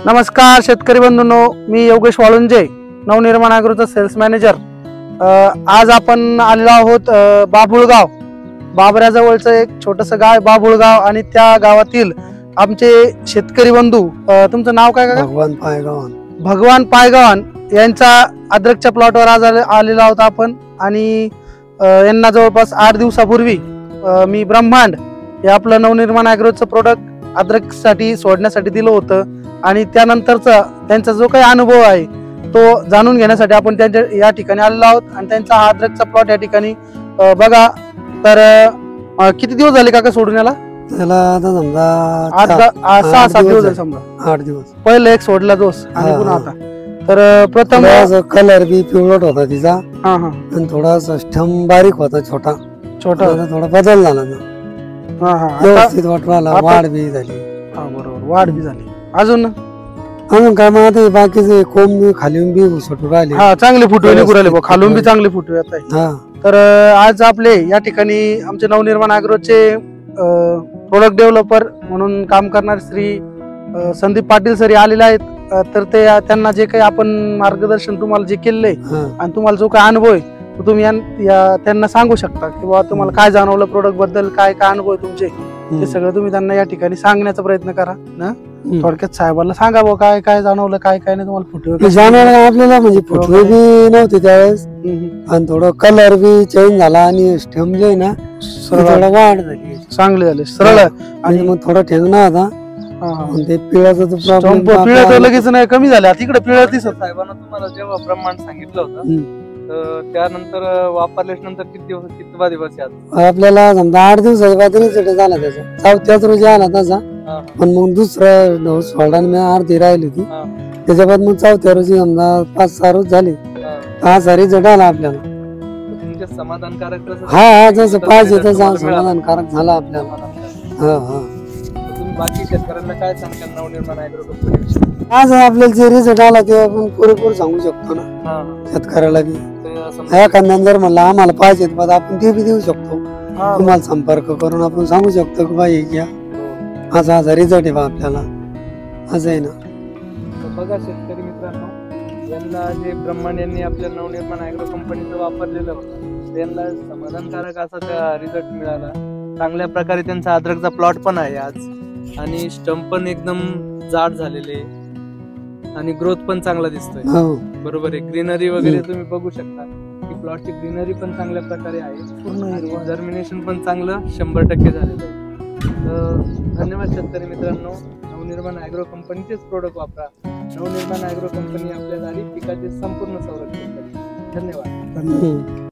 नमस्कार शेतकरी बंधूंनो, मी Yogesh Walunje, Navnirman ॲग्रोचा cells manager. आज आपण आलेलो आहोत बाभुळगाव, बाबऱ्याजवळचं एक छोटंसं गाव बाभुळगाव आणि त्या गावातील आमचे शेतकरी बंधू, तुमचं नाव काय का? भगवान पायगावान यांचा अद्रकच्या प्लॉटवर आज आलेलो आहोत आपण। आणि यांना जवळपास 8 दिवसापूर्वी मी ब्रह्मांड हे आपलं नवनिर्माण ॲग्रोचं प्रोडक्ट अद्रकसाठी सोडण्यासाठी दिलं होतं आणि त्यानंतरचा त्यांचा जो काही अनुभव आहे तो जाणून घेण्यासाठी आपण त्यांच्या या ठिकाणी आलेलो आहोत। आणि त्यांचा हा अद्रकचा प्लॉट या ठिकाणी बघा। तर किती दिवस झाले काका सोडून याला? त्याला आता समजा 6-7 दिवस झाले समजा। 8 दिवस पहिले एक सोडला डोस आणि पुन्हा आता। तर प्रथम कलर बी पिवळट होता तिचा हा आणि थोडासा स्टंप बारीक होता, छोटा थोडा बदल झाला ना। व्यवस्थित वाटवाला वाढ बी झाली। बरोबर, वाढ बी झाली। अजून काय मग आता बाकीचे कोंब बी खाली बी सुटू राहिले, चांगले फुटवे निघू राहिले, खालून बी चांगले फुटवे येत आहे। तर आज आपले या ठिकाणी आमचे नवनिर्माण ॲग्रोचे प्रोडक्ट डेव्हलपर म्हणून काम करणारे श्री संदीप पाटील सर आलेले आहेत। तर ते त्यांना जे काही आपण मार्गदर्शन तुम्हाला जे केले आणि तुम्हाला जो काही अनुभव आहे तो तुम्ही त्यांना सांगू शकता की बाबा तुम्हाला काय जाणवलं प्रोडक्ट बद्दल, काय काय अनुभव आहे तुमचे, ते सगळं तुम्ही त्यांना या ठिकाणी सांगण्याचा प्रयत्न करा ना। थोडक्यात साहेबांना सांगा बाबा काय काय जाणवलं, काय काय नाही तुम्हाला फुटवे जाणवलं आपल्याला। म्हणजे फुटवे बी नव्हते त्यावेळेस आणि थोडं कलर बी चेंज झाला आणि स्टेम जे ना थोडा वाढ झाली, चांगले झाले, सरळ आणि मग थोडा ठेंगणा होता। ते पिळाचा तो प्रॉब्लेम, पिळा तर लगेच नाही कमी झाला, तिकडे पिळा दिसत। साहेबांना तुम्हाला जेव्हा ब्रह्मांड सांगितलं होतं त्यानंतर वापरल्याच्या नंतर किती दिवस आपल्याला समजा 8 दिवसाच्या बाद रिझल्ट झाला त्याचा। 4थ्याच रोजी आला त्याचा, पण मग दुसरा डोस सोडला मी अर्धी राहिली होती। त्याच्या बाद मग 4थ्या रोजी समजा 5-6 रोज झाले, 5 रिझल्ट आला आपल्याला। समाधानकारक? हा, जसं पाहिजे तसं समाधानकारक झाला आपल्याला। बाकी शेतकऱ्यांना काय सांगतात नवनिर्माण ॲग्रो कंपनी? आज आपल्याला जे रिझल्ट आला ते आपण पुरेपूर सांगू शकतो ना शेतकऱ्याला बी। एखाद्या जर म्हणलं आम्हाला पाहिजे तर आपण ते बी देऊ शकतो, तुम्हाला संपर्क करून आपण सांगू शकतो की बाई घ्या, असा रिझल्ट आहे बा आपल्याला, असं आहे ना। बघा शेतकरी मित्रांनो, यांना जे ब्रह्मांड यांनी आपल्या नवनिर्माण ॲग्रो कंपनीचं वापरलेलं होतं त्यांना समाधानकारक असा रिझल्ट मिळाला। चांगल्या प्रकारे त्यांचा अद्रकचा प्लॉट पण आहे आज, आणि स्टंप पण एकदम जाड झालेले आणि ग्रोथ पण चांगला दिसतोय। बरोबर आहे, ग्रीनरी वगैरे तुम्ही बघू शकता की प्लॉटची ग्रीनरी पण चांगल्या प्रकारे आहे, पूर्ण जर्मिनेशन पण चांगलं 100% झालेलं आहे। धन्यवाद शेतकरी मित्रांनो, नवनिर्माण ॲग्रो कंपनीचेच प्रोडक्ट वापरा। नवनिर्माण ॲग्रो कंपनी आपल्या दारी पिकाचे संपूर्ण संरक्षण करेल। धन्यवाद।